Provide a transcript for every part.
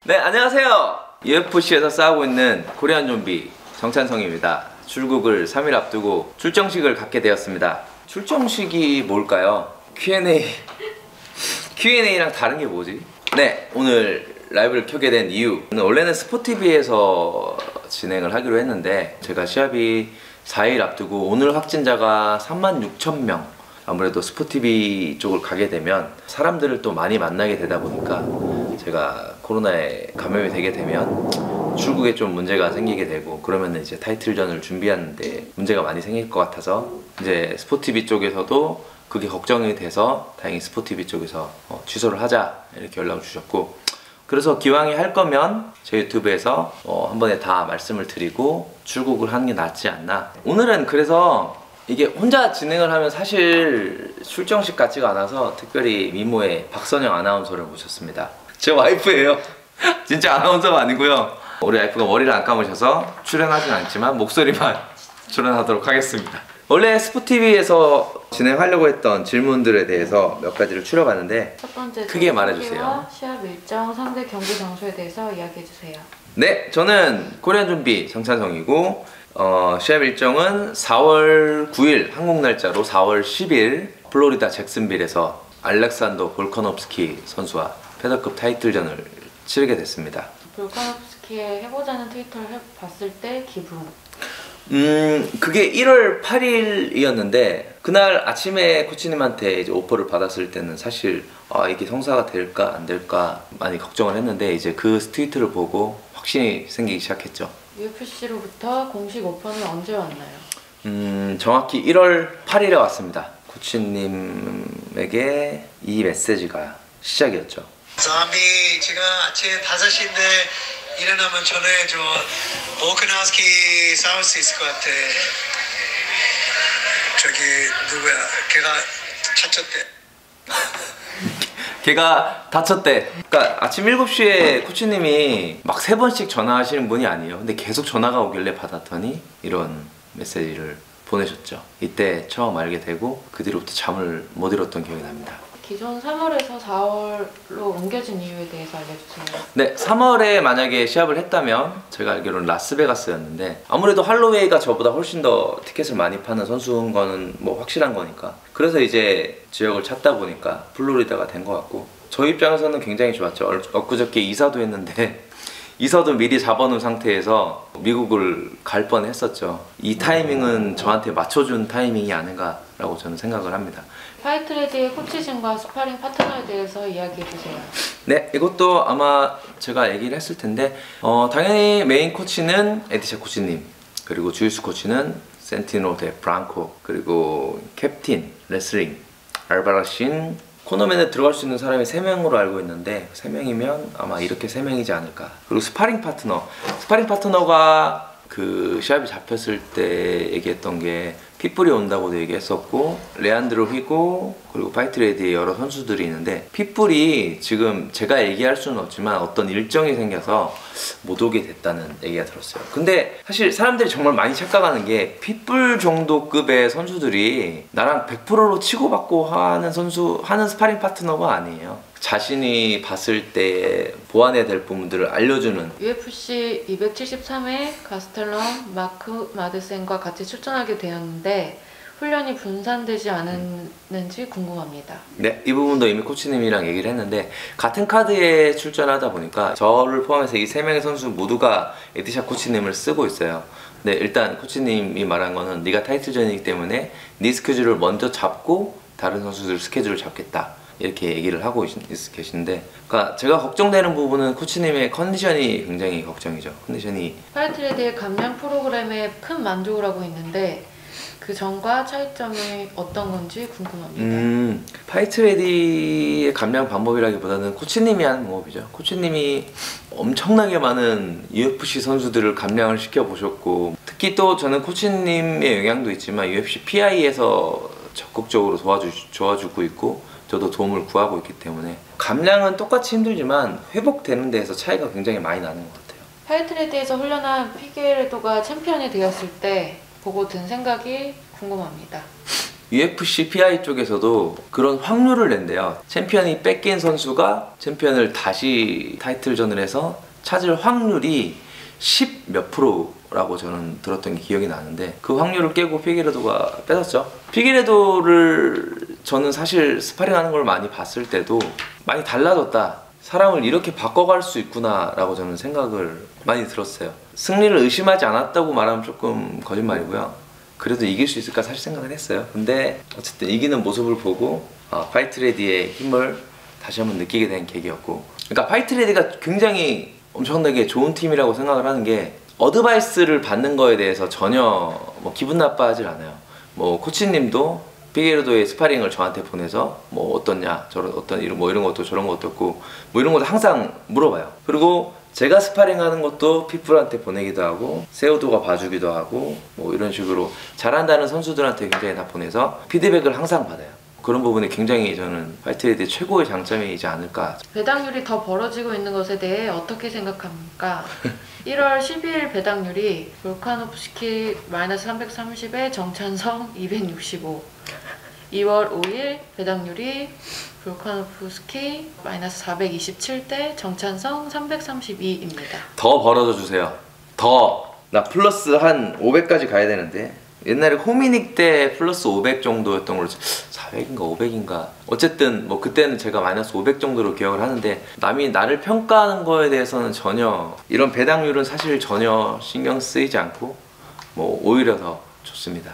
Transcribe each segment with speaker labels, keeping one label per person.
Speaker 1: 네, 안녕하세요. UFC에서 싸우고 있는 코리안 좀비 정찬성입니다. 출국을 3일 앞두고 출정식을 갖게 되었습니다. 출정식이 뭘까요? Q&A랑 다른 게 뭐지? 네, 오늘 라이브를 켜게 된 이유, 원래는 스포티비에서 진행을 하기로 했는데 제가 시합이 4일 앞두고 오늘 확진자가 36,000명, 아무래도 스포티비 쪽을 가게 되면 사람들을 또 많이 만나게 되다 보니까 제가 코로나에 감염이 되게 되면 출국에 좀 문제가 생기게 되고, 그러면 이제 타이틀전을 준비하는데 문제가 많이 생길 것 같아서 이제 스포티비 쪽에서도 그게 걱정이 돼서 다행히 스포티비 쪽에서 취소를 하자 이렇게 연락을 주셨고, 그래서 기왕에 할 거면 제 유튜브에서 한 번에 다 말씀을 드리고 출국을 하는 게 낫지 않나. 오늘은 그래서 이게 혼자 진행을 하면 사실 출정식 같지가 않아서 특별히 미모의 박선영 아나운서를 모셨습니다. 제 와이프예요. 진짜 아나운서가 아니고요. 우리 와이프가 머리를 안 감으셔서 출연하진 않지만 목소리만 출연하도록 하겠습니다. 원래 스포티비에서 진행하려고 했던 질문들에 대해서 몇 가지를 추려봤는데,
Speaker 2: 첫 번째,
Speaker 1: 크게 말해주세요.
Speaker 2: 시합 일정, 상대 경기 장소에 대해서 이야기해주세요.
Speaker 1: 네, 저는 코리안 좀비 정찬성이고 시합 일정은 4월 9일 한국 날짜로 4월 10일 플로리다 잭슨빌에서 알렉산더 볼카nov스키 선수와 페더급 타이틀전을 치르게 됐습니다.
Speaker 2: 볼카nov스키의 해보자는 트위터를 봤을 때 기분?
Speaker 1: 그게 1월 8일이었는데 그날 아침에 코치님한테 이제 오퍼를 받았을 때는 사실 이게 성사가 될까 안 될까 많이 걱정을 했는데, 이제 그 트위터를 보고 확신이 생기기 시작했죠.
Speaker 2: UFC로부터 공식 오퍼는 언제 왔나요?
Speaker 1: 정확히 1월 8일에 왔습니다. 코치님에게 이 메시지가 시작이었죠.
Speaker 3: 좀비 지금 아침 5시인데 일어나면 전화해줘. 볼카nov스키 싸울 수 있을 것 같아. 저기 누구야? 걔가 다쳤대.
Speaker 1: 걔가 다쳤대. 그러니까 아침 7시에 코치님이 막 3번씩 전화하시는 분이 아니에요. 근데 계속 전화가 오길래 받았더니 이런 메시지를 보내셨죠. 이때 처음 알게 되고 그 뒤로부터 잠을 못 이뤘던 기억이 납니다.
Speaker 2: 기존 3월에서 4월로 옮겨진 이유에 대해서 알려주세요.
Speaker 1: 네, 3월에 만약에 시합을 했다면 제가 알기로는 라스베가스였는데, 아무래도 할로웨이가 저보다 훨씬 더 티켓을 많이 파는 선수인 거는 뭐 확실한 거니까, 그래서 이제 지역을 찾다 보니까 플로리다가 된 것 같고, 저희 입장에서는 굉장히 좋았죠. 엊그저께 이사도 했는데 이사도 미리 잡아놓은 상태에서 미국을 갈 뻔했었죠. 이 타이밍은 저한테 맞춰준 타이밍이 아닌가라고 저는 생각을 합니다.
Speaker 2: 파이트레디의 코치진과 스파링 파트너에 대해서 이야기해주세요.
Speaker 1: 네, 이것도 아마 제가 얘기를 했을 텐데 당연히 메인 코치는 에디샤 코치님, 그리고 주유스 코치는 센티노 데 프랑코, 그리고 캡틴, 레슬링, 알바라신, 코너맨에 들어갈 수 있는 사람이 3명으로 알고 있는데 3명이면 아마 이렇게 3명이지 않을까. 그리고 스파링 파트너가 그 시합이 잡혔을 때 얘기했던 게 핏불이 온다고도 얘기했었고, 레안드로 휘고 그리고 파이트레디의 여러 선수들이 있는데, 핏불이 지금 제가 얘기할 수는 없지만 어떤 일정이 생겨서 못 오게 됐다는 얘기가 들었어요. 근데 사실 사람들이 정말 많이 착각하는 게, 핏불 정도급의 선수들이 나랑 100%로 치고받고 하는 스파링 파트너가 아니에요. 자신이 봤을 때 보완해야 될 부분들을 알려주는.
Speaker 2: UFC 273회 가스텔럼 마크 마드센과 같이 출전하게 되었는데 훈련이 분산되지 않았는지 궁금합니다. 네,
Speaker 1: 이 부분도 이미 코치님이랑 얘기를 했는데, 같은 카드에 출전하다 보니까 저를 포함해서 이 3명의 선수 모두가 에디샤 코치님을 쓰고 있어요. 근데 일단 코치님이 말한 거는 네가 타이틀전이기 때문에 네 스케줄을 먼저 잡고 다른 선수들 스케줄을 잡겠다, 이렇게 얘기를 하고 계신데, 그러니까 제가 걱정되는 부분은 코치님의 컨디션이 굉장히 걱정이죠.
Speaker 2: 파이트레디의 감량 프로그램에 큰 만족을 하고 있는데 그 점과 차이점이 어떤 건지 궁금합니다.
Speaker 1: 파이트레디의 감량 방법이라기보다는 코치님이 하는 방법이죠. 코치님이 엄청나게 많은 UFC 선수들을 감량을 시켜보셨고, 특히 또 저는 코치님의 영향도 있지만 UFC PI에서 적극적으로 도와주고 있고 저도 도움을 구하고 있기 때문에 감량은 똑같이 힘들지만 회복되는 데에서 차이가 굉장히 많이 나는 것 같아요.
Speaker 2: 파이트레디에서 훈련한 피게레도가 챔피언이 되었을 때 보고 든 생각이 궁금합니다.
Speaker 1: UFC PI 쪽에서도 그런 확률을 낸대요. 챔피언이 뺏긴 선수가 챔피언을 다시 타이틀전을 해서 찾을 확률이 10 몇 프로라고 저는 들었던 게 기억이 나는데, 그 확률을 깨고 피기레도가 뺏었죠. 피기레도를 저는 사실 스파링하는 걸 많이 봤을 때도 많이 달라졌다, 사람을 이렇게 바꿔갈 수 있구나 라고 저는 생각을 많이 들었어요. 승리를 의심하지 않았다고 말하면 조금 거짓말이고요. 그래도 이길 수 있을까 사실 생각을 했어요. 근데 어쨌든 이기는 모습을 보고 파이트레디의 힘을 다시 한번 느끼게 된 계기였고, 그러니까 파이트레디가 굉장히 엄청나게 좋은 팀이라고 생각을 하는 게, 어드바이스를 받는 거에 대해서 전혀 뭐 기분 나빠하질 않아요. 뭐 코치님도 피게르도의 스파링을 저한테 보내서 뭐 어떻냐, 저런 어떤 이런 뭐 이런 것도 저런 것도 없고 뭐 이런 것도 항상 물어봐요. 그리고 제가 스파링하는 것도 피플한테 보내기도 하고 세우도가 봐주기도 하고 뭐 이런 식으로 잘한다는 선수들한테 굉장히 다 보내서 피드백을 항상 받아요. 그런 부분이 굉장히 저는 파이트레디의 최고의 장점이지 않을까.
Speaker 2: 배당률이 더 벌어지고 있는 것에 대해 어떻게 생각합니까? 1월 12일 배당률이 볼카노프스키 마이너스 330에 정찬성 265. 2월 5일 배당률이 볼카노프스키 마이너스 427대 정찬성 332입니다.
Speaker 1: 더 벌어져 주세요. 더. 나 플러스 한 500까지 가야 되는데, 옛날에 호미닉 때 플러스 500 정도였던 걸로, 400인가 500인가, 어쨌든 뭐 그때는 제가 마이너스 500 정도로 기억을 하는데, 남이 나를 평가하는 거에 대해서는 전혀, 이런 배당률은 사실 전혀 신경 쓰이지 않고 뭐 오히려 더 좋습니다.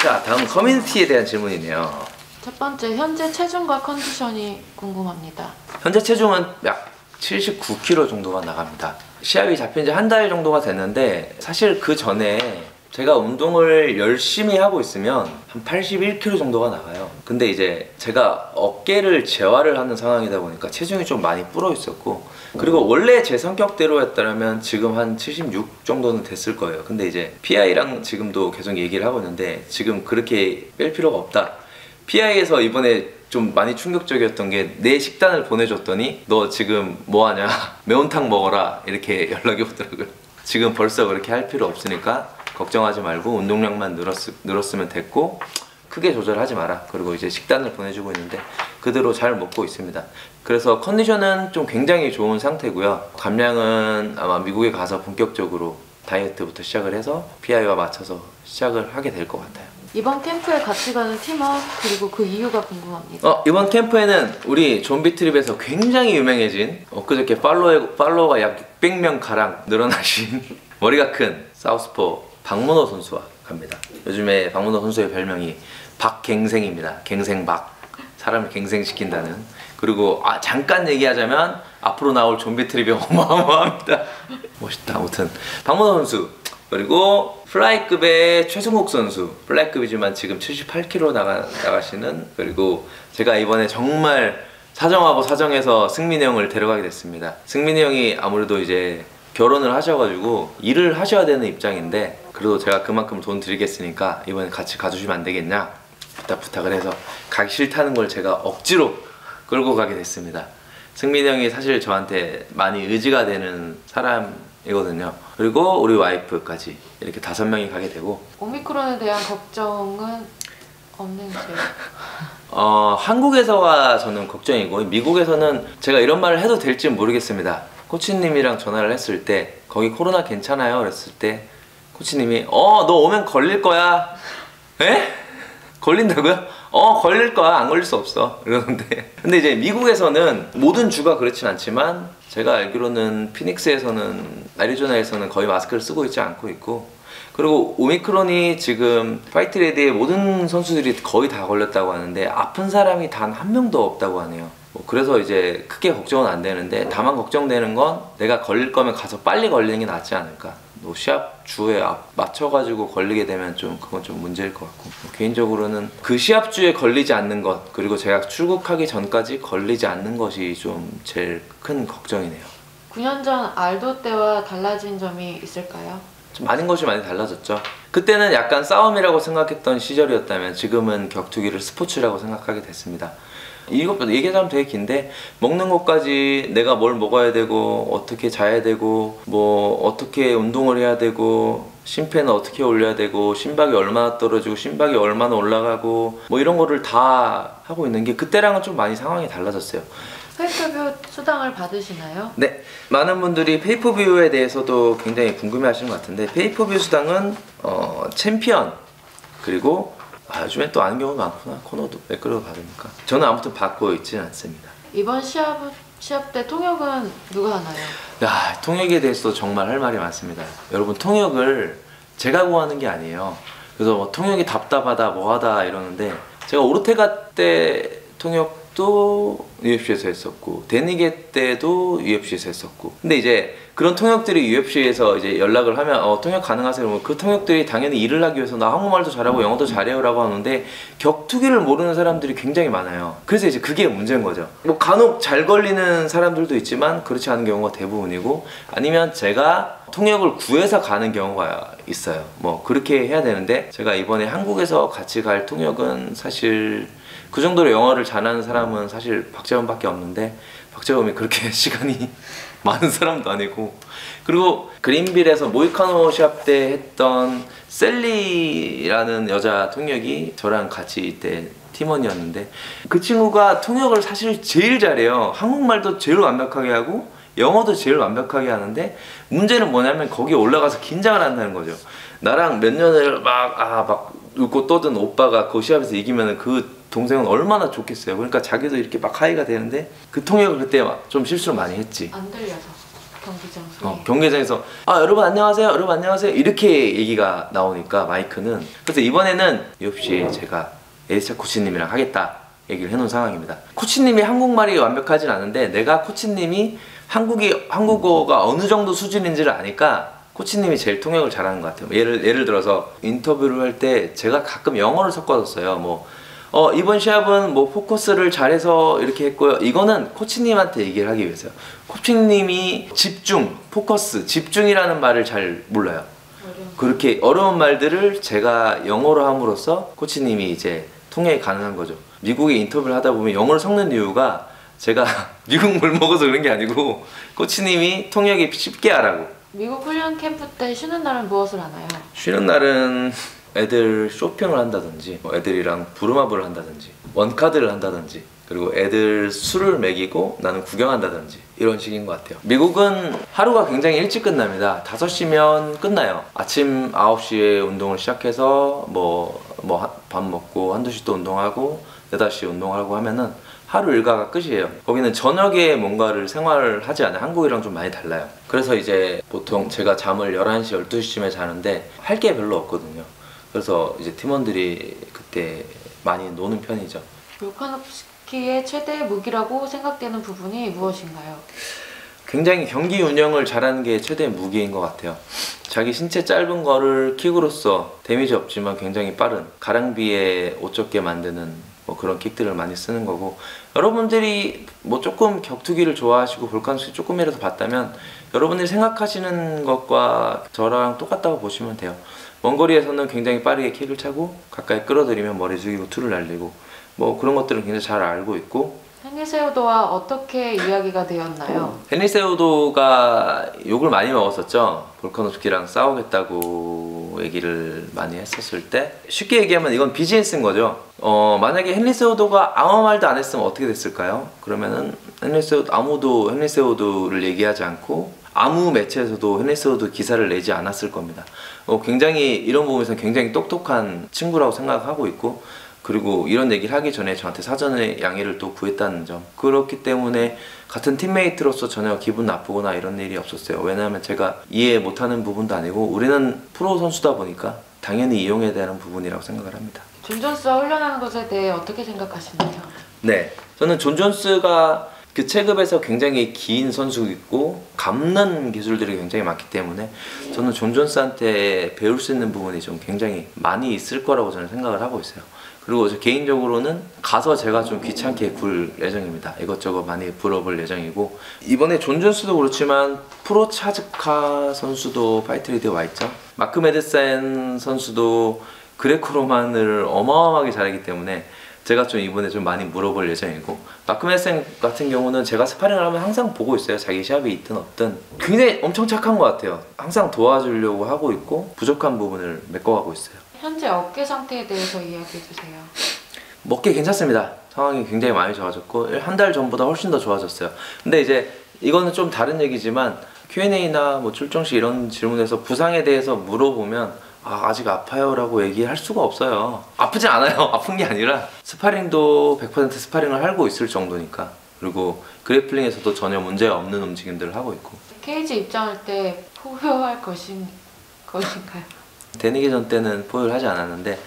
Speaker 1: 자, 다음 커뮤니티에 대한 질문이네요.
Speaker 2: 첫 번째, 현재 체중과 컨디션이 궁금합니다.
Speaker 1: 현재 체중은 약 79kg 정도가 나갑니다. 시합이 잡힌 지 한 달 정도가 됐는데, 사실 그 전에 제가 운동을 열심히 하고 있으면 한 81kg 정도가 나가요. 근데 이제 제가 어깨를 재활을 하는 상황이다 보니까 체중이 좀 많이 불어 있었고, 그리고 원래 제 성격대로였다면 지금 한 76 정도는 됐을 거예요. 근데 이제 PI랑 지금도 계속 얘기를 하고 있는데, 지금 그렇게 뺄 필요가 없다. PI에서 이번에 좀 많이 충격적이었던 게, 내 식단을 보내줬더니 너 지금 뭐하냐, 매운탕 먹어라, 이렇게 연락이 오더라고요. 지금 벌써 그렇게 할 필요 없으니까 걱정하지 말고 운동량만 늘었으면 됐고 크게 조절하지 마라. 그리고 이제 식단을 보내주고 있는데 그대로 잘 먹고 있습니다. 그래서 컨디션은 좀 굉장히 좋은 상태고요. 감량은 아마 미국에 가서 본격적으로 다이어트부터 시작을 해서 PI와 맞춰서 시작을 하게 될 것 같아요.
Speaker 2: 이번 캠프에 같이 가는 팀원, 그리고 그 이유가 궁금합니다.
Speaker 1: 이번 캠프에는 우리 좀비 트립에서 굉장히 유명해진, 엊그저께 팔로워가 약 600명 가량 늘어나신 머리가 큰 사우스포 박문호 선수와 갑니다. 요즘에 박문호 선수의 별명이 박갱생입니다. 갱생박. 사람을 갱생시킨다는. 그리고 잠깐 얘기하자면 앞으로 나올 좀비 트립이 어마어마합니다. 멋있다. 아무튼 박문호 선수, 그리고 플라이급의 최승욱 선수, 플라이급이지만 지금 78kg 나가시는, 그리고 제가 이번에 정말 사정하고 사정해서 승민이 형을 데려가게 됐습니다. 승민이 형이 아무래도 이제 결혼을 하셔가지고 일을 하셔야 되는 입장인데, 그래도 제가 그만큼 돈 드리겠으니까 이번에 같이 가주시면 안 되겠냐 부탁을 해서, 가기 싫다는 걸 제가 억지로 끌고 가게 됐습니다. 승민이 형이 사실 저한테 많이 의지가 되는 사람이거든요. 그리고 우리 와이프까지 이렇게 5명이 가게 되고.
Speaker 2: 오미크론에 대한 걱정은 없는지요?
Speaker 1: 한국에서와 저는 걱정이고, 미국에서는 제가 이런 말을 해도 될지 모르겠습니다. 코치님이랑 전화를 했을 때 거기 코로나 괜찮아요? 그랬을 때 코치님이 너 오면 걸릴 거야. 에? 걸린다고요? 걸릴 거야. 안 걸릴 수 없어. 이러는데, 근데 이제 미국에서는 모든 주가 그렇진 않지만 제가 알기로는 피닉스에서는, 애리조나에서는 거의 마스크를 쓰고 있지 않고 있고, 그리고 오미크론이 지금 파이트레디의 모든 선수들이 거의 다 걸렸다고 하는데 아픈 사람이 단 한 명도 없다고 하네요. 그래서 이제 크게 걱정은 안 되는데, 다만 걱정되는 건 내가 걸릴 거면 가서 빨리 걸리는 게 낫지 않을까. 시합 주에 맞춰가지고 걸리게 되면 좀 그건 좀 문제일 것 같고, 개인적으로는 그 시합 주에 걸리지 않는 것, 그리고 제가 출국하기 전까지 걸리지 않는 것이 좀 제일 큰 걱정이네요.
Speaker 2: 9년 전 알도 때와 달라진 점이 있을까요?
Speaker 1: 좀 많은 것이 많이 달라졌죠. 그때는 약간 싸움이라고 생각했던 시절이었다면 지금은 격투기를 스포츠라고 생각하게 됐습니다. 이것도 얘기하자면 되게 긴데 먹는 것까지 내가 뭘 먹어야 되고 어떻게 자야 되고 뭐 어떻게 운동을 해야 되고 심폐는 어떻게 올려야 되고 심박이 얼마나 떨어지고 심박이 얼마나 올라가고 뭐 이런 거를 다 하고 있는 게 그때랑은 좀 많이 상황이 달라졌어요.
Speaker 2: 페이퍼뷰 수당을 받으시나요?
Speaker 1: 네, 많은 분들이 페이퍼뷰에 대해서도 굉장히 궁금해하시는 것 같은데 페이퍼뷰 수당은 챔피언 그리고 요즘에 또 아는 경우가 많구나. 코너도 매끄러워 받으니까. 저는 아무튼 받고 있지는 않습니다.
Speaker 2: 이번 시합 때 통역은 누가 하나요?
Speaker 1: 야, 통역에 대해서 정말 할 말이 많습니다. 여러분, 통역을 제가 구하는 게 아니에요. 그래서 뭐 통역이 답답하다 뭐하다 이러는데 제가 오르테가 때 통역도 UFC에서 했었고 데니게 때도 UFC에서 했었고 근데 이제 그런 통역들이 UFC에서 이제 연락을 하면 통역 가능하세요? 그러면 그 통역들이 당연히 일을 하기 위해서 나 한국말도 잘하고 영어도 잘해요 라고 하는데 격투기를 모르는 사람들이 굉장히 많아요. 그래서 이제 그게 문제인 거죠. 뭐 간혹 잘 걸리는 사람들도 있지만 그렇지 않은 경우가 대부분이고 아니면 제가 통역을 구해서 가는 경우가 있어요. 뭐 그렇게 해야 되는데 제가 이번에 한국에서 같이 갈 통역은 사실 그 정도로 영어를 잘하는 사람은 사실 박재범밖에 없는데 박재범이 그렇게 시간이 많은 사람도 아니고 그리고 그린빌에서 모이카노 시합 때 했던 셀리라는 여자 통역이 저랑 같이 이때 팀원이었는데 그 친구가 통역을 사실 제일 잘해요. 한국말도 제일 완벽하게 하고 영어도 제일 완벽하게 하는데 문제는 뭐냐면 거기에 올라가서 긴장을 한다는 거죠. 나랑 몇 년을 막 웃고 떠든 오빠가 그 시합에서 이기면 그 동생은 얼마나 좋겠어요. 그러니까 자기도 이렇게 막 하이가 되는데 그 통역을 그때 좀 실수를 많이 했지.
Speaker 2: 안 들려서 경기장 소리.
Speaker 1: 경기장에서 여러분 안녕하세요, 여러분 안녕하세요 이렇게 얘기가 나오니까 마이크는. 그래서 이번에는 UFC 제가 에리차 코치님이랑 하겠다 얘기를 해놓은 상황입니다. 코치님이 한국말이 완벽하진 않은데 내가 코치님이 한국어가 어느 정도 수준인지를 아니까 코치님이 제일 통역을 잘하는 것 같아요. 예를 들어서 인터뷰를 할 때 제가 가끔 영어를 섞어줬어요. 뭐 이번 시합은 뭐 포커스를 잘해서 이렇게 했고요. 이거는 코치님한테 얘기를 하기 위해서요. 코치님이 집중, 포커스, 집중이라는 말을 잘 몰라요. 그렇게 어려운 말들을 제가 영어로 함으로써 코치님이 이제 통역이 가능한 거죠. 미국에 인터뷰를 하다 보면 영어를 섞는 이유가 제가 미국 물 먹어서 그런 게 아니고 코치님이 통역이 쉽게 하라고.
Speaker 2: 미국 훈련 캠프 때 쉬는 날은 무엇을 하나요?
Speaker 1: 쉬는 날은 애들 쇼핑을 한다든지 애들이랑 부루마블을 한다든지 원카드를 한다든지 그리고 애들 술을 먹이고 나는 구경한다든지 이런 식인 것 같아요. 미국은 하루가 굉장히 일찍 끝납니다. 5시면 끝나요. 아침 9시에 운동을 시작해서 밥 먹고 한두 시 또 운동하고 8시 운동하고 하면은 하루 일과가 끝이에요. 거기는 저녁에 뭔가를 생활을 하지 않아요. 한국이랑 좀 많이 달라요. 그래서 이제 보통 제가 잠을 11시, 12시쯤에 자는데 할 게 별로 없거든요. 그래서 이제 팀원들이 그때 많이 노는 편이죠.
Speaker 2: 볼카nov스키의 최대 무기라고 생각되는 부분이 무엇인가요?
Speaker 1: 굉장히 경기 운영을 잘하는 게 최대 무기인 것 같아요. 자기 신체 짧은 거를 킥으로써 데미지 없지만 굉장히 빠른 가랑비에 옷 젖게 만드는 그런 킥들을 많이 쓰는 거고 여러분들이 조금 격투기를 좋아하시고 볼카nov스키 조금이라도 봤다면 여러분들이 생각하시는 것과 저랑 똑같다고 보시면 돼요. 먼 거리에서는 굉장히 빠르게 킥을 차고 가까이 끌어들이면 머리 숙이고 투를 날리고 그런 것들은 굉장히 잘 알고 있고.
Speaker 2: 헨리 세우도와 어떻게 이야기가 되었나요?
Speaker 1: 헨리 세우도가 욕을 많이 먹었었죠. 볼카nov스키랑 싸우겠다고 얘기를 많이 했었을 때 쉽게 얘기하면 이건 비즈니스인 거죠. 만약에 헨리 세우도가 아무 말도 안 했으면 어떻게 됐을까요? 그러면은 아무도 헨리 세우도를 얘기하지 않고 아무 매체에서도 헨리 세우도 기사를 내지 않았을 겁니다. 굉장히 이런 부분에서 굉장히 똑똑한 친구라고 생각하고 있고 그리고 이런 얘기를 하기 전에 저한테 사전에 양해를 또 구했다는 점. 그렇기 때문에 같은 팀메이트로서 전혀 기분 나쁘거나 이런 일이 없었어요. 왜냐하면 제가 이해 못하는 부분도 아니고 우리는 프로 선수다 보니까 당연히 이용해야 되는 부분이라고 생각을 합니다.
Speaker 2: 존 존스와 훈련하는 것에 대해 어떻게 생각하시나요?
Speaker 1: 네, 저는 존 존스가 그 체급에서 굉장히 긴 선수이고 감는 기술들이 굉장히 많기 때문에 저는 존 존스한테 배울 수 있는 부분이 좀 굉장히 많이 있을 거라고 저는 생각을 하고 있어요. 그리고 저 개인적으로는 가서 제가 좀 귀찮게 굴 예정입니다. 이것저것 많이 물어볼 예정이고 이번에 존 존스도 그렇지만 프로 차즈카 선수도 파이트리드에 와있죠. 마크 메드센 선수도 그레코로만을 어마어마하게 잘하기 때문에 제가 좀 이번에 좀 많이 물어볼 예정이고, 마크메센 같은 경우는 제가 스파링을 하면 항상 보고 있어요. 자기 시합이 있든 없든. 굉장히 엄청 착한 것 같아요. 항상 도와주려고 하고 있고 부족한 부분을 메꿔가고 있어요.
Speaker 2: 현재 어깨 상태에 대해서 이야기해 주세요.
Speaker 1: 먹기 괜찮습니다. 상황이 굉장히 많이 좋아졌고 한 달 전보다 훨씬 더 좋아졌어요. 근데 이제 이거는 좀 다른 얘기지만 Q&A나 뭐 출정시 이런 질문에서 부상에 대해서 물어보면 아직 아파요 라고 얘기할 수가 없어요. 아프지 않아요. 아픈 게 아니라 스파링도 100% 스파링을 하고 있을 정도니까. 그리고 그래플링에서도 전혀 문제 없는 움직임들을 하고 있고.
Speaker 2: 케이지 입장할 때 포효할 것인가요?
Speaker 1: 대니기 전 때는 포효를 하지 않았는데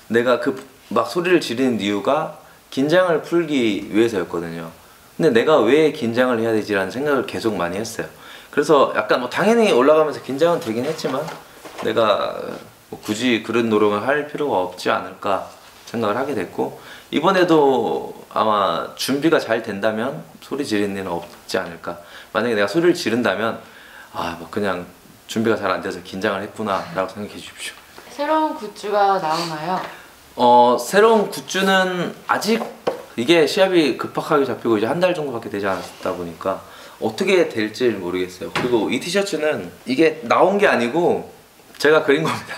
Speaker 1: 내가 막 소리를 지르는 이유가 긴장을 풀기 위해서였거든요. 근데 내가 왜 긴장을 해야 되지라는 생각을 계속 많이 했어요. 그래서 약간 뭐 당연히 올라가면서 긴장은 되긴 했지만 내가 뭐 굳이 그런 노력을 할 필요가 없지 않을까 생각을 하게 됐고, 이번에도 아마 준비가 잘 된다면 소리 지르는 일은 없지 않을까. 만약에 내가 소리를 지른다면 뭐 그냥 준비가 잘 안 돼서 긴장을 했구나 라고 생각해 주십시오.
Speaker 2: 새로운 굿즈가 나오나요?
Speaker 1: 새로운 굿즈는 아직 이게 시합이 급박하게 잡히고 이제 한 달 정도밖에 되지 않았다 보니까 어떻게 될지 모르겠어요. 그리고 이 티셔츠는 이게 나온 게 아니고 제가 그린 겁니다.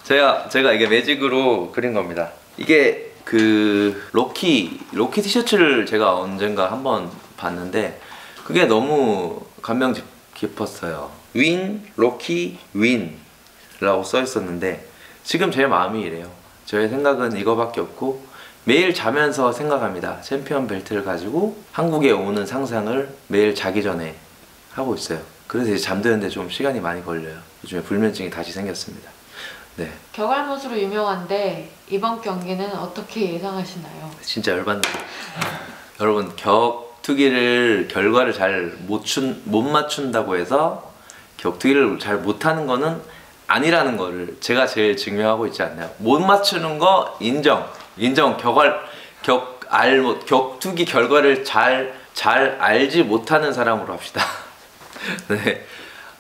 Speaker 1: 제가 이게 매직으로 그린 겁니다. 이게 그 로키 티셔츠를 제가 언젠가 한번 봤는데 그게 너무 감명 깊었어요. 윈, 로키, 윈라고 써 있었는데 지금 제 마음이 이래요. 저의 생각은 이거밖에 없고 매일 자면서 생각합니다. 챔피언 벨트를 가지고 한국에 오는 상상을 매일 자기 전에 하고 있어요. 그래서 이제 잠드는데 좀 시간이 많이 걸려요. 요즘에 불면증이 다시 생겼습니다. 네.
Speaker 2: 격알못으로 유명한데 이번 경기는 어떻게 예상하시나요?
Speaker 1: 진짜 열받네. 여러분, 격투기를 결과를 잘 못 맞춘다고 해서 격투기를 잘 못하는 거는 아니라는 거를 제가 제일 증명하고 있지 않나요? 못 맞추는 거 인정. 격투기 결과를 잘 알지 못하는 사람으로 합시다. 네.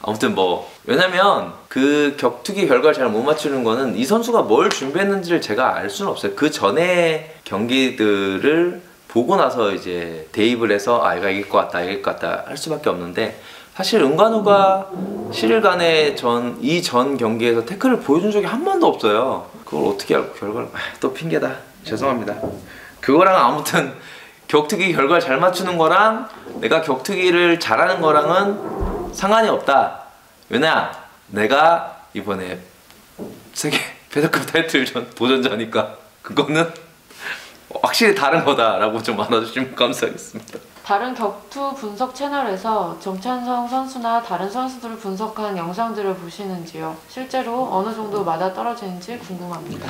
Speaker 1: 아무튼 왜냐면 그 격투기 결과를 잘 못 맞추는 거는 이 선수가 뭘 준비했는지를 제가 알 수는 없어요. 그 전에 경기들을 보고 나서 이제 대입을 해서 얘가 이길 것 같다 할 수밖에 없는데, 사실 은관우가 7일간의 전 경기에서 태클을 보여준 적이 한 번도 없어요. 그걸 어떻게 알고 결과를 또 핑계다. 죄송합니다. 그거랑 아무튼 격투기 결과를 잘 맞추는 거랑 내가 격투기를 잘하는 거랑은 상관이 없다. 왜냐? 내가 이번에 세계 패드급 타이틀 도전자니까 그거는 확실히 다른 거다라고 좀 알아주시면 감사하겠습니다.
Speaker 2: 다른 격투 분석 채널에서 정찬성 선수나 다른 선수들을 분석한 영상들을 보시는지요? 실제로 어느 정도 맞아떨어지는지 궁금합니다.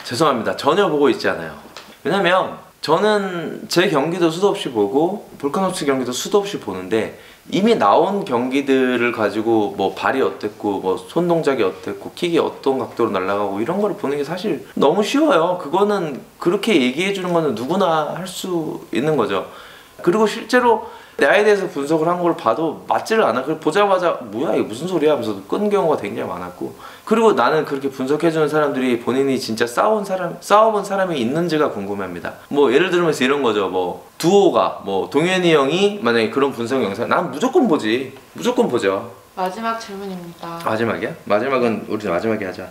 Speaker 1: 죄송합니다. 전혀 보고 있지 않아요. 왜냐면 저는 제 경기도 수도 없이 보고 볼카노스 경기도 수도 없이 보는데 이미 나온 경기들을 가지고 발이 어땠고 손 동작이 어땠고 킥이 어떤 각도로 날아가고 이런 거를 보는 게 사실 너무 쉬워요. 그거는 그렇게 얘기해 주는 거는 누구나 할 수 있는 거죠. 그리고 실제로 나에 대해서 분석을 한 걸 봐도 맞지를 않아. 그걸 보자마자 뭐야 이게 무슨 소리야 하면서 끈 경우가 굉장히 많았고, 그리고 나는 그렇게 분석해주는 사람들이 본인이 진짜 싸워본 사람이 있는지가 궁금합니다. 예를 들면서 이런 거죠. 두오가 동현이 형이 만약에 그런 분석 영상, 난 무조건 보지. 무조건 보죠.
Speaker 2: 마지막 질문입니다.
Speaker 1: 마지막이야? 마지막은 우리 마지막에 하자.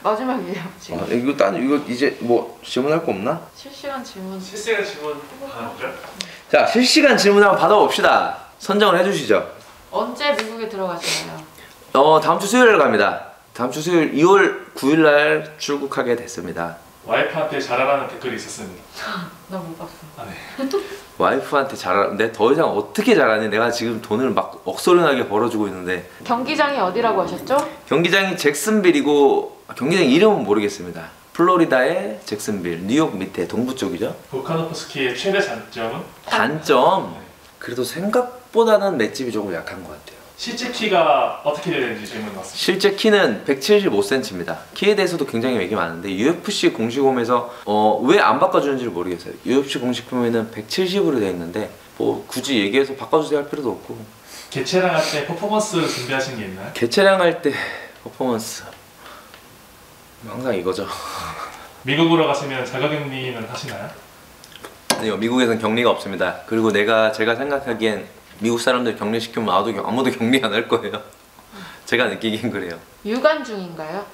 Speaker 2: 마지막이에요 지금.
Speaker 1: 이거 이제 질문할 거 없나?
Speaker 2: 실시간 질문
Speaker 4: 하나죠?
Speaker 1: 자, 실시간 질문 한번 받아봅시다. 선정을 해주시죠.
Speaker 2: 언제 미국에 들어가시나요?
Speaker 1: 다음 주 수요일에 갑니다. 다음 주 수요일 2월 9일 날 출국하게 됐습니다.
Speaker 4: 와이프한테 잘하라는 댓글이 있었습니다.
Speaker 2: 나 못 봤어.
Speaker 4: 네.
Speaker 1: 와이프한테 내가 더 이상 어떻게 잘하니? 내가 지금 돈을 막 억소리나게 벌어주고 있는데.
Speaker 2: 경기장이 어디라고 하셨죠?
Speaker 1: 경기장이 잭슨빌이고 경기장 이름은 모르겠습니다. 플로리다의 잭슨빌, 뉴욕 밑에 동부 쪽이죠.
Speaker 4: 볼카노프스키의 최대 장점은?
Speaker 1: 단점? 그래도 생각보다는 맷집이 조금 약한 것 같아요.
Speaker 4: 실제 키가 어떻게 되는지 질문 나왔습니다.
Speaker 1: 실제 키는 175cm입니다. 키에 대해서도 굉장히 얘기 많은데 UFC 공식홈에서 왜 안 바꿔주는지를 모르겠어요. UFC 공식홈에는 170으로 되어 있는데 굳이 얘기해서 바꿔주세요 할 필요도 없고.
Speaker 4: 개체랑 할 때 퍼포먼스 준비하신 게 있나요?
Speaker 1: 개체량 할 때 퍼포먼스 항상 이거죠.
Speaker 4: 미국으로 가시면 자가격리는 하시나요?
Speaker 1: 아니요, 미국에선 격리가 없습니다. 그리고 제가 생각하기엔 미국 사람들 격리시키면 아무도 격리 안 할 거예요. 제가 느끼긴 그래요.
Speaker 2: 유관 중인가요?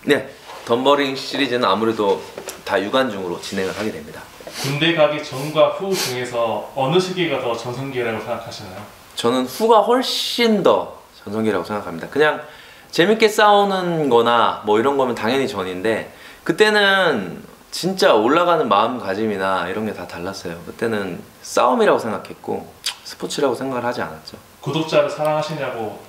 Speaker 1: 네, 덤버링 시리즈는 아무래도 다 유관중으로 진행을 하게 됩니다.
Speaker 4: 군대 가기 전과 후 중에서 어느 시기가 더 전성기라고 생각하시나요?
Speaker 1: 저는 후가 훨씬 더 전성기라고 생각합니다. 그냥 재밌게 싸우는 거나 뭐 이런 거면 당연히 전인데, 그때는 진짜 올라가는 마음가짐이나 이런 게 다 달랐어요. 그때는 싸움이라고 생각했고 스포츠라고 생각을 하지 않았죠.
Speaker 4: 구독자를 사랑하시냐고.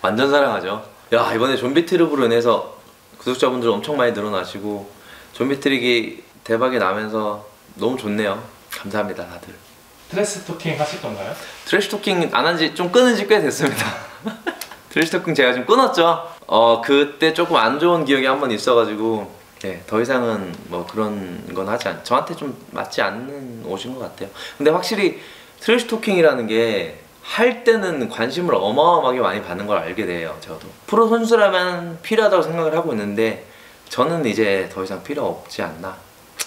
Speaker 1: 완전 사랑하죠. 야, 이번에 좀비 트립으로 인해서 구독자분들 엄청 많이 늘어나시고 좀비 트릭이 대박이 나면서 너무 좋네요. 감사합니다, 다들.
Speaker 4: 트래시 토킹 하실 건가요?
Speaker 1: 트래시 토킹 안 한 지 좀 끊은 지 꽤 됐습니다. 트래시 토킹 제가 좀 끊었죠. 그때 조금 안 좋은 기억이 한 번 있어가지고 더 이상은 뭐 그런 건 저한테 좀 맞지 않는 옷인 것 같아요. 근데 확실히 트래시 토킹이라는 게 할 때는 관심을 어마어마하게 많이 받는 걸 알게 돼요. 저도 프로 선수라면 필요하다고 생각을 하고 있는데, 저는 이제 더 이상 필요 없지 않나,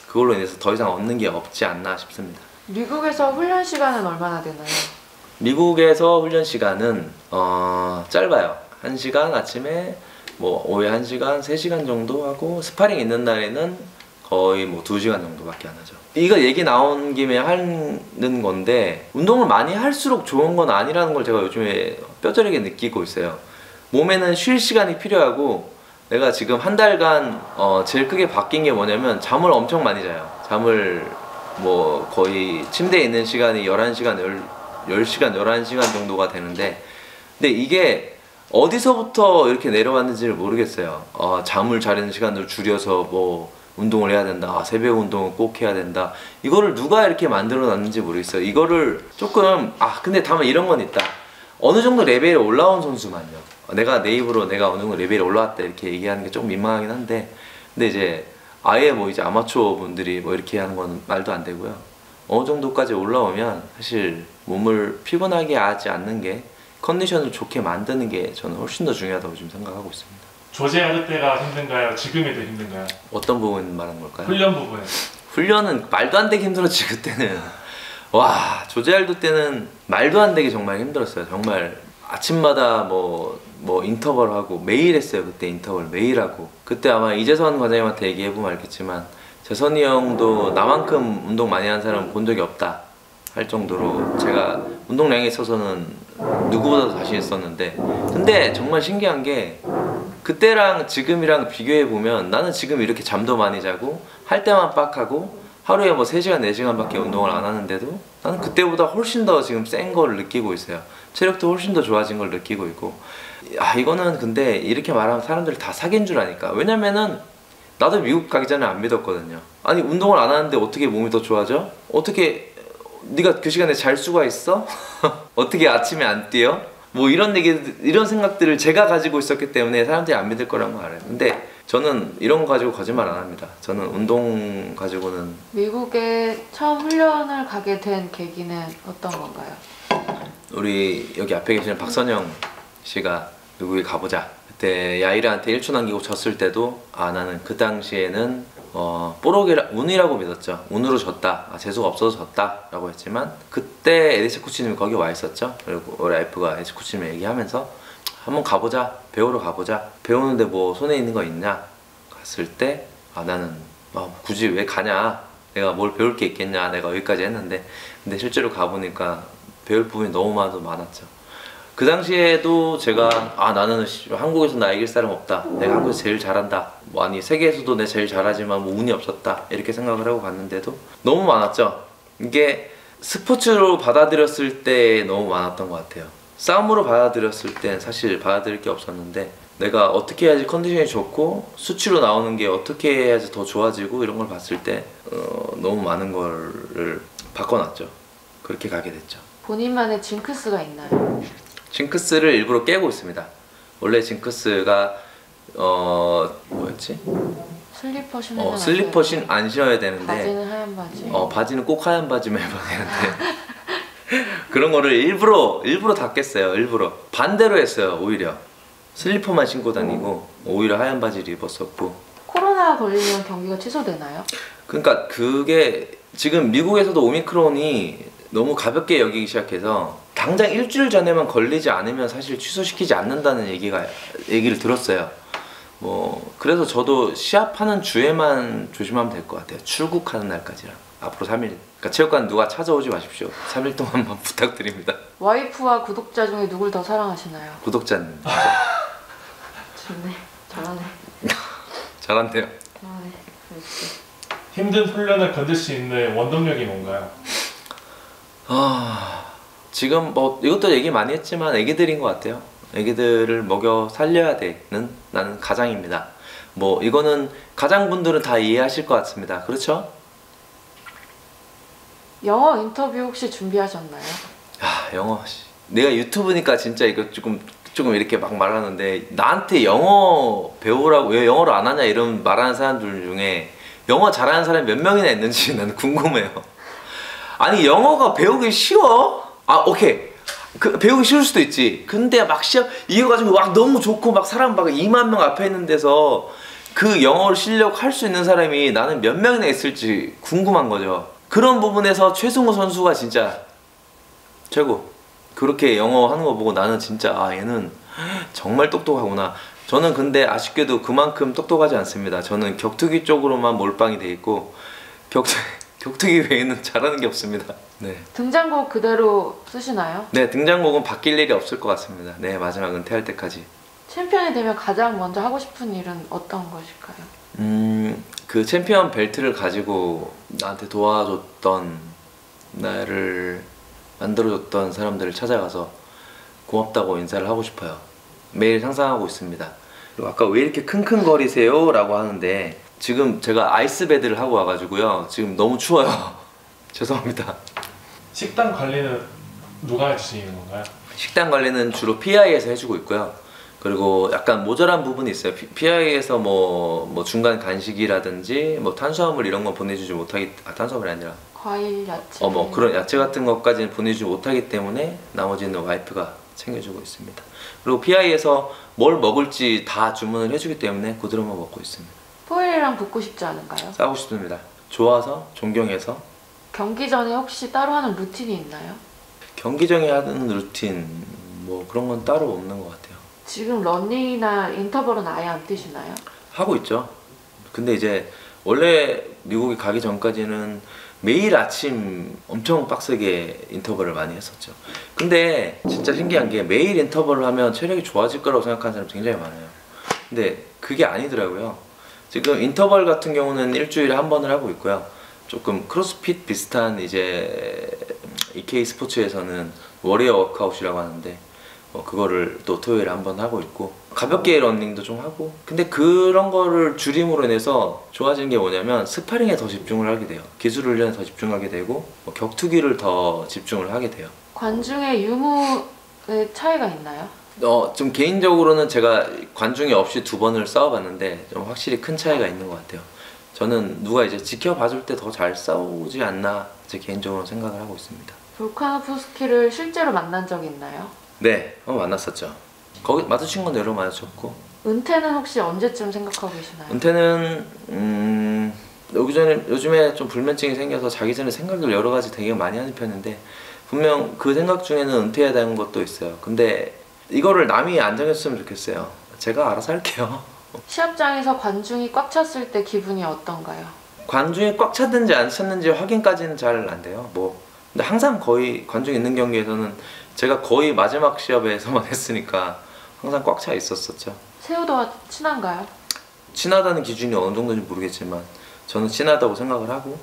Speaker 1: 그걸로 인해서 더 이상 얻는 게 없지 않나 싶습니다.
Speaker 2: 미국에서 훈련 시간은 얼마나 되나요?
Speaker 1: 미국에서 훈련 시간은 짧아요. 1시간 아침에 뭐 오후에 1시간, 3시간 정도 하고, 스파링 있는 날에는 거의 뭐 2시간 정도밖에 안 하죠. 이거 얘기 나온 김에 하는 건데, 운동을 많이 할수록 좋은 건 아니라는 걸 제가 요즘에 뼈저리게 느끼고 있어요. 몸에는 쉴 시간이 필요하고, 내가 지금 한 달간 제일 크게 바뀐 게 뭐냐면 잠을 엄청 많이 자요. 잠을 뭐 거의 침대에 있는 시간이 11시간, 10시간, 11시간 정도가 되는데, 근데 이게 어디서부터 이렇게 내려왔는지를 모르겠어요. 잠을 자려는 시간을 줄여서 뭐 운동을 해야 된다, 새벽 운동을 꼭 해야 된다, 이거를 누가 이렇게 만들어 놨는지 모르겠어요. 이거를 조금 근데 다만 이런 건 있다. 어느 정도 레벨에 올라온 선수만요, 내가 내 입으로 내가 어느 정도 레벨에 올라왔다 이렇게 얘기하는 게 좀 민망하긴 한데, 근데 이제 아예 뭐 이제 아마추어 분들이 뭐 이렇게 하는 건 말도 안 되고요. 어느 정도까지 올라오면 사실 몸을 피곤하게 하지 않는 게, 컨디션을 좋게 만드는 게 저는 훨씬 더 중요하다고 지금 생각하고 있습니다.
Speaker 4: 조제할 때가 힘든가요? 지금이 더 힘든가요?
Speaker 1: 어떤 부분 말하는 걸까요?
Speaker 4: 훈련 부분에.
Speaker 1: 훈련은 말도 안 되게 힘들었지 그때는. 와, 조제할도 때는 말도 안 되게 정말 힘들었어요. 정말 아침마다 뭐 인터벌하고 매일 했어요. 그때 인터벌 매일 하고. 그때 아마 이재선 관장님한테 얘기해보면 알겠지만, 재선이 형도 나만큼 운동 많이 하는 사람 본 적이 없다 할 정도로 제가 운동량에 있어서는 누구보다도 자신 있었는데, 근데 정말 신기한 게 그때랑 지금이랑 비교해보면 나는 지금 이렇게 잠도 많이 자고 할 때만 빡하고 하루에 뭐 3시간, 4시간밖에 운동을 안 하는데도 나는 그때보다 훨씬 더 지금 센 걸 느끼고 있어요. 체력도 훨씬 더 좋아진 걸 느끼고 있고, 이거는 근데 이렇게 말하면 사람들이 다 사귄 줄 아니까. 왜냐면은 나도 미국 가기 전에 안 믿었거든요. 아니 운동을 안 하는데 어떻게 몸이 더 좋아져? 어떻게 네가 그 시간에 잘 수가 있어? 어떻게 아침에 안 뛰어? 뭐 이런 생각들을 제가 가지고 있었기 때문에 사람들이 안 믿을 거란 거 알아요. 근데 저는 이런 거 가지고 거짓말 안 합니다. 저는 운동 가지고는.
Speaker 2: 미국에 처음 훈련을 가게 된 계기는 어떤 건가요?
Speaker 1: 우리 여기 앞에 계시는 박선영 씨가 미국에 가보자, 그때 야이르한테 1초 남기고 졌을 때도 나는 그 당시에는 운이라고 믿었죠. 운으로 졌다, 재수가 없어서 졌다 라고 했지만, 그때 에디스 코치님이 거기 와 있었죠. 그리고 우리 와이프가 에디스 코치님 얘기하면서 한번 가보자, 배우러 가보자, 배우는데 뭐 손에 있는 거 있냐 갔을 때 나는 굳이 왜 가냐, 내가 뭘 배울 게 있겠냐, 내가 여기까지 했는데. 근데 실제로 가보니까 배울 부분이 너무 많았죠. 그 당시에도 제가 나는 한국에서 나 이길 사람 없다, 내가 한국에서 제일 잘한다, 뭐 아니 세계에서도 내 제일 잘하지만 뭐 운이 없었다 이렇게 생각을 하고 갔는데도 너무 많았죠. 이게 스포츠로 받아들였을 때 너무 많았던 것 같아요. 싸움으로 받아들였을 땐 사실 받아들일 게 없었는데, 내가 어떻게 해야지 컨디션이 좋고 수치로 나오는 게 어떻게 해야지 더 좋아지고 이런 걸 봤을 때 너무 많은 거를 바꿔놨죠. 그렇게 가게 됐죠.
Speaker 2: 본인만의 징크스가 있나요?
Speaker 1: 징크스를 일부러 깨고 있습니다. 원래 징크스가 뭐였지?
Speaker 2: 슬리퍼 신으면
Speaker 1: 슬리퍼 안 신어야 되는데,
Speaker 2: 바지는 하얀 바지.
Speaker 1: 바지는 꼭 하얀 바지만 입어야 되는데 그런 거를 일부러 다 깼어요. 일부러 반대로 했어요. 오히려 슬리퍼만 신고 다니고 오히려 하얀 바지를 입었었고.
Speaker 2: 코로나 확진자 걸리면 경기가 취소되나요?
Speaker 1: 그러니까 그게 지금 미국에서도 오미크론이 너무 가볍게 여기기 시작해서 당장 일주일 전에만 걸리지 않으면 사실 취소시키지 않는다는 얘기를 들었어요. 뭐 그래서 저도 시합하는 주에만 조심하면 될 것 같아요. 출국하는 날까지랑 앞으로 3일. 그러니까 체육관 누가 찾아오지 마십시오. 3일 동안만 부탁드립니다.
Speaker 2: 와이프와 구독자 중에 누굴 더 사랑하시나요?
Speaker 1: 구독자님.
Speaker 2: 좋네. 잘하네.
Speaker 1: 잘한대요.
Speaker 2: 잘하네. 그렇지.
Speaker 4: 힘든 훈련을 견딜 수 있는 원동력이 뭔가요?
Speaker 1: 지금 뭐 이것도 얘기 많이 했지만 애기들인 것 같아요. 애기들을 먹여 살려야 되는 나는 가장입니다. 뭐 이거는 가장분들은 다 이해하실 것 같습니다. 그렇죠?
Speaker 2: 영어 인터뷰 혹시 준비하셨나요?
Speaker 1: 영어. 내가 유튜브니까 진짜 이거 조금 이렇게 막 말하는데 나한테 영어 배우라고 왜 영어를 안 하냐 이런 말하는 사람들 중에 영어 잘하는 사람이 몇 명이나 있는지 나는 궁금해요. 아니 영어가 배우기 쉬워? 오케이. 배우기 쉬울 수도 있지. 근데 막 시합 이거 가지고 막 너무 좋고 막 사람 막 2만 명 앞에 있는 데서 그 영어 실력 할 수 있는 사람이 나는 몇 명이나 있을지 궁금한 거죠. 그런 부분에서 최승우 선수가 진짜 최고. 그렇게 영어 하는 거 보고 나는 진짜 얘는 정말 똑똑하구나. 저는 근데 아쉽게도 그만큼 똑똑하지 않습니다. 저는 격투기 쪽으로만 몰빵이 돼 있고 격투기 외에는 잘하는 게 없습니다. 네.
Speaker 2: 등장곡 그대로 쓰시나요?
Speaker 1: 네, 등장곡은 바뀔 일이 없을 것 같습니다. 네, 마지막 은퇴할 때까지.
Speaker 2: 챔피언이 되면 가장 먼저 하고 싶은 일은 어떤 것일까요?
Speaker 1: 그 챔피언 벨트를 가지고 나한테 도와줬던 나를 만들어줬던 사람들을 찾아가서 고맙다고 인사를 하고 싶어요. 매일 상상하고 있습니다. 그리고 아까 왜 이렇게 킁킁거리세요? 라고 하는데 지금 제가 아이스베드를 하고 와가지고요. 지금 너무 추워요. 죄송합니다.
Speaker 4: 식단 관리는 누가 해주시는 건가요?
Speaker 1: 식단 관리는 주로 PI에서 해주고 있고요. 그리고 약간 모자란 부분이 있어요. PI에서 뭐 중간 간식이라든지 뭐 탄수화물 이런 거 보내주지 못하기 탄수화물이 아니라
Speaker 2: 과일, 야채.
Speaker 1: 뭐 그런 야채 같은 것까지는 보내주지 못하기 때문에 나머지는 와이프가 챙겨주고 있습니다. 그리고 PI에서 뭘 먹을지 다 주문을 해주기 때문에 그대로만 먹고 있습니다.
Speaker 2: 포일이랑 붙고 싶지 않은가요?
Speaker 1: 싸우고 싶습니다. 좋아서 존경해서.
Speaker 2: 경기 전에 혹시 따로 하는 루틴이 있나요?
Speaker 1: 경기 전에 하는 루틴 뭐 그런 건 따로 없는 것 같아요.
Speaker 2: 지금 러닝이나 인터벌은 아예 안 뛰시나요?
Speaker 1: 하고 있죠. 근데 이제 원래 미국에 가기 전까지는 매일 아침 엄청 빡세게 인터벌을 많이 했었죠. 근데 진짜 신기한 게 매일 인터벌을 하면 체력이 좋아질 거라고 생각하는 사람이 굉장히 많아요. 근데 그게 아니더라고요. 지금 인터벌 같은 경우는 일주일에 한 번을 하고 있고요. 조금 크로스핏 비슷한 이제 EK 스포츠에서는 워리어 워크아웃이라고 하는데 그거를 또 토요일에 한 번 하고 있고 가볍게 러닝도 좀 하고 근데 그런 거를 줄임으로 인해서 좋아지는 게 뭐냐면 스파링에 더 집중을 하게 돼요. 기술 훈련에 더 집중하게 되고 격투기를 더 집중을 하게 돼요.
Speaker 2: 관중의 유무의 차이가 있나요?
Speaker 1: 좀 개인적으로는 제가 관중이 없이 2번을 싸워봤는데 좀 확실히 큰 차이가 있는 것 같아요. 저는 누가 이제 지켜봐줄 때 더 잘 싸우지 않나 제 개인적으로 생각을 하고 있습니다.
Speaker 2: 볼카노프스키를 실제로 만난 적이 있나요?
Speaker 1: 네, 한번 만났었죠. 거기 마주친 건 여러 마주쳤고.
Speaker 2: 은퇴는 혹시 언제쯤 생각하고 계시나요?
Speaker 1: 은퇴는 요즘에 좀 불면증이 생겨서 자기 전에 생각을 여러 가지 되게 많이 하는 편인데 분명 그 생각 중에는 은퇴해야 되는 것도 있어요. 근데 이거를 남이 안 정했으면 좋겠어요. 제가 알아서 할게요.
Speaker 2: 시합장에서 관중이 꽉 찼을 때 기분이 어떤가요?
Speaker 1: 관중이 꽉 찼는지 안 찼는지 확인까지는 잘 안 돼요. 근데 항상 거의 관중 있는 경기에서는 제가 거의 마지막 시합에서만 했으니까 항상 꽉 차 있었었죠.
Speaker 2: 세우도와 친한가요?
Speaker 1: 친하다는 기준이 어느 정도인지 모르겠지만 저는 친하다고 생각을 하고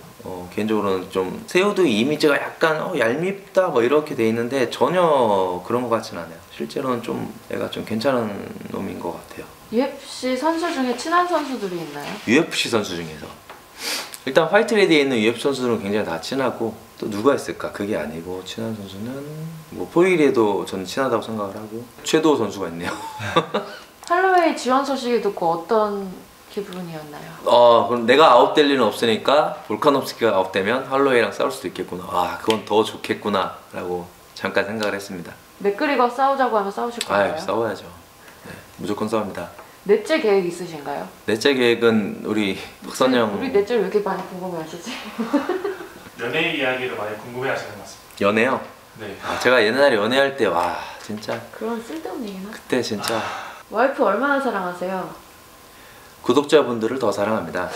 Speaker 1: 개인적으로는 좀 세우도의 이미지가 약간 얄밉다 뭐 이렇게 돼 있는데 전혀 그런 것 같진 않아요. 실제로는 좀 애가 좀 괜찮은 놈인 것 같아요.
Speaker 2: UFC 선수 중에 친한 선수들이 있나요?
Speaker 1: UFC 선수 중에서 일단 화이트레디에 있는 UFC 선수들은 굉장히 다 친하고 또 누가 있을까? 그게 아니고 친한 선수는 뭐 포일에도 저는 친하다고 생각을 하고 최도호 선수가 있네요.
Speaker 2: 할로웨이 지원 소식을 듣고 어떤 기분이었나요?
Speaker 1: 그럼 내가 아웃될 일은 없으니까 볼카nov스키가 아웃되면 할로웨이랑 싸울 수도 있겠구나. 그건 더 좋겠구나 라고 잠깐 생각을 했습니다.
Speaker 2: 맥그리거 싸우자고 하면 싸우실 건가요?
Speaker 1: 싸워야죠. 네, 무조건 싸웁니다.
Speaker 2: 넷째 계획 있으신가요?
Speaker 1: 넷째 계획은 우리 박선영
Speaker 2: 우리 넷째를 왜 이렇게 많이 궁금해하시지?
Speaker 4: 연애 이야기를 많이 궁금해하시는 것 같습니다.
Speaker 1: 연애요.
Speaker 4: 네.
Speaker 1: 아, 제가 옛날에 연애할 때 와 진짜
Speaker 2: 그런 쓸데없는 얘기나?
Speaker 1: 그때 진짜
Speaker 2: 와이프 얼마나 사랑하세요?
Speaker 1: 구독자분들을 더 사랑합니다.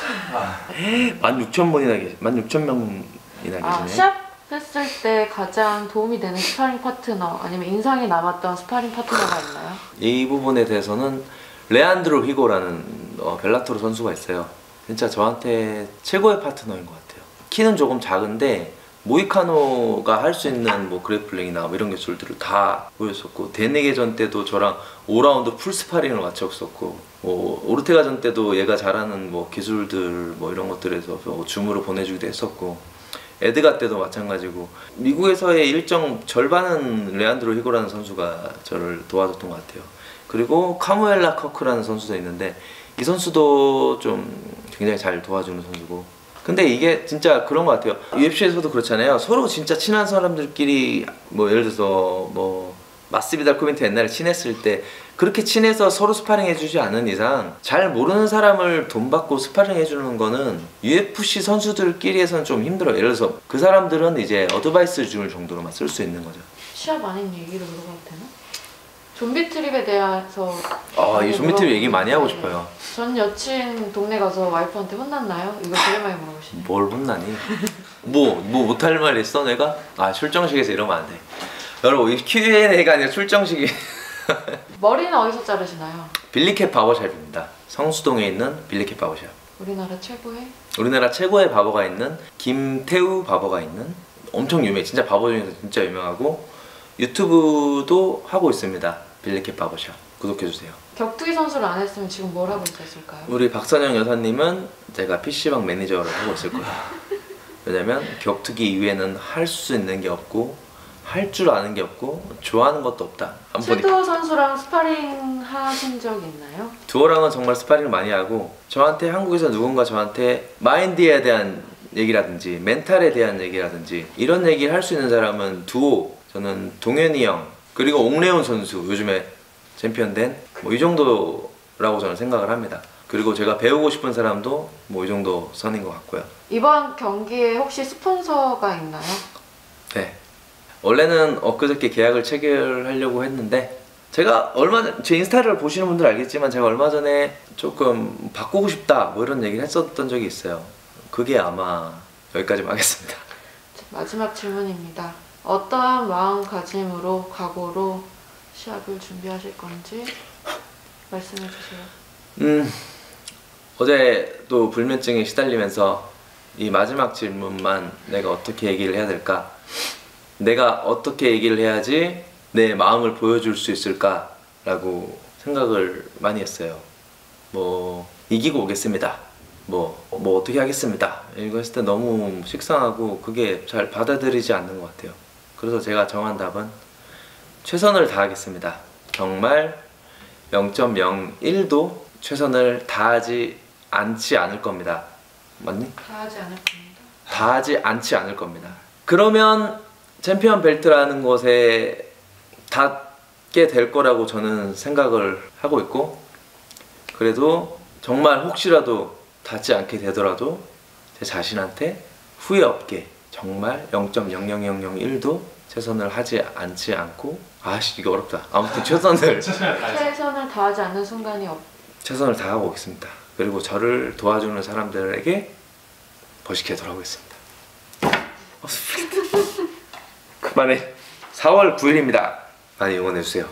Speaker 1: 16,000명이나 16,000명이나
Speaker 2: 아,
Speaker 1: 계시네.
Speaker 2: 시합 했을 때 가장 도움이 되는 스파링 파트너 아니면 인상이 남았던 스파링 파트너가 있나요?
Speaker 1: 이 부분에 대해서는 레안드로 휘고라는 벨라토르 선수가 있어요. 진짜 저한테 최고의 파트너인 것 같아요. 키는 조금 작은데 모이카노가 할 수 있는 뭐 그래플링이나 뭐 이런 기술들을 다 보였었고, 데네게전 때도 저랑 5라운드 풀 스파링을 같이 했었고, 뭐 오르테가전 때도 얘가 잘하는 뭐 기술들 뭐 이런 것들에서 뭐 줌으로 보내주기도 했었고, 에드가 때도 마찬가지고, 미국에서의 일정 절반은 레안드로 히고라는 선수가 저를 도와줬던 것 같아요. 그리고 카무엘라 커크라는 선수도 있는데, 이 선수도 좀 굉장히 잘 도와주는 선수고. 근데 이게 진짜 그런 것 같아요. UFC에서도 그렇잖아요. 서로 진짜 친한 사람들끼리 뭐 예를 들어서 뭐 마스비달 코멘트 옛날에 친했을 때 그렇게 친해서 서로 스파링 해주지 않은 이상 잘 모르는 사람을 돈 받고 스파링 해주는 거는 UFC 선수들끼리에서는 좀 힘들어요. 예를 들어서 그 사람들은 이제 어드바이스 줄 정도로만 쓸 수 있는 거죠.
Speaker 2: 시합 아닌 얘기를 물어봐도 되나? 좀비 트립에 대해서
Speaker 1: 이 좀비 트립 얘기 많이 하고 싶어요.
Speaker 2: 전 여친 동네 가서 와이프한테 혼났나요? 이거 되게 많이 물어보시네요.
Speaker 1: 뭘 혼나니? 뭐 못할 말 있어 내가? 출정식에서 이러면 안 돼. 여러분, 이 Q&A가 아니라 출정식이.
Speaker 2: 머리는 어디서 자르시나요?
Speaker 1: 빌리캡 바버샵입니다. 성수동에 있는 빌리캡 바버샵.
Speaker 2: 우리나라 최고의?
Speaker 1: 우리나라 최고의 바버가 있는 김태우 바버가 있는, 엄청 유명해. 진짜 바버 중에서 진짜 유명하고, 유튜브도 하고 있습니다. 빌리캡 바버샵 구독해주세요.
Speaker 2: 격투기 선수를 안 했으면 지금 뭘 하고 있었을까요?
Speaker 1: 우리 박선영 여사님은 제가 PC방 매니저를 하고 있을 거예요. 왜냐면 격투기 이외에는 할 수 있는 게 없고 할 줄 아는 게 없고 좋아하는 것도 없다.
Speaker 2: 최두호 선수랑 스파링 하신 적 있나요?
Speaker 1: 두어랑은 정말 스파링을 많이 하고, 저한테 한국에서 누군가 저한테 마인드에 대한 얘기라든지 멘탈에 대한 얘기라든지 이런 얘기를 할 수 있는 사람은 두오, 저는 동현이 형, 그리고 옥래훈 선수, 요즘에 챔피언 된 뭐 이 정도라고 저는 생각을 합니다. 그리고 제가 배우고 싶은 사람도 뭐 이 정도 선인 것 같고요.
Speaker 2: 이번 경기에 혹시 스폰서가 있나요?
Speaker 1: 네. 원래는 엊그저께 계약을 체결하려고 했는데, 제가 제 인스타를 보시는 분들 알겠지만 제가 얼마 전에 조금 바꾸고 싶다 뭐 이런 얘기를 했었던 적이 있어요. 그게 아마 여기까지만 하겠습니다.
Speaker 2: 마지막 질문입니다. 어떠한 마음가짐으로, 각오로 시합을 준비하실 건지 말씀해 주세요.
Speaker 1: 어제 또 불면증에 시달리면서 이 마지막 질문만 내가 어떻게 얘기를 해야 될까? 내가 어떻게 얘기를 해야지 내 마음을 보여줄 수 있을까? 라고 생각을 많이 했어요. 뭐 이기고 오겠습니다. 뭐 어떻게 하겠습니다. 이거 했을 때 너무 식상하고 그게 잘 받아들이지 않는 것 같아요. 그래서 제가 정한 답은 최선을 다하겠습니다. 정말 0.01도 최선을 다하지 않지 않을 겁니다. 맞니?
Speaker 2: 다하지 않을 겁니다.
Speaker 1: 다하지 않지 않을 겁니다. 그러면 챔피언 벨트라는 것에 닿게 될 거라고 저는 생각을 하고 있고, 그래도 정말 혹시라도 닿지 않게 되더라도 제 자신한테 후회 없게 정말 0.00001도 최선을 하지 않지 않고, 이거 어렵다. 아무튼 최선을
Speaker 2: 다하지 않는 순간이
Speaker 1: 최선을 다하고 오겠습니다. 그리고 저를 도와주는 사람들에게 버시게 돌아오겠습니다. 그만해. 4월 9일입니다. 많이 응원해주세요.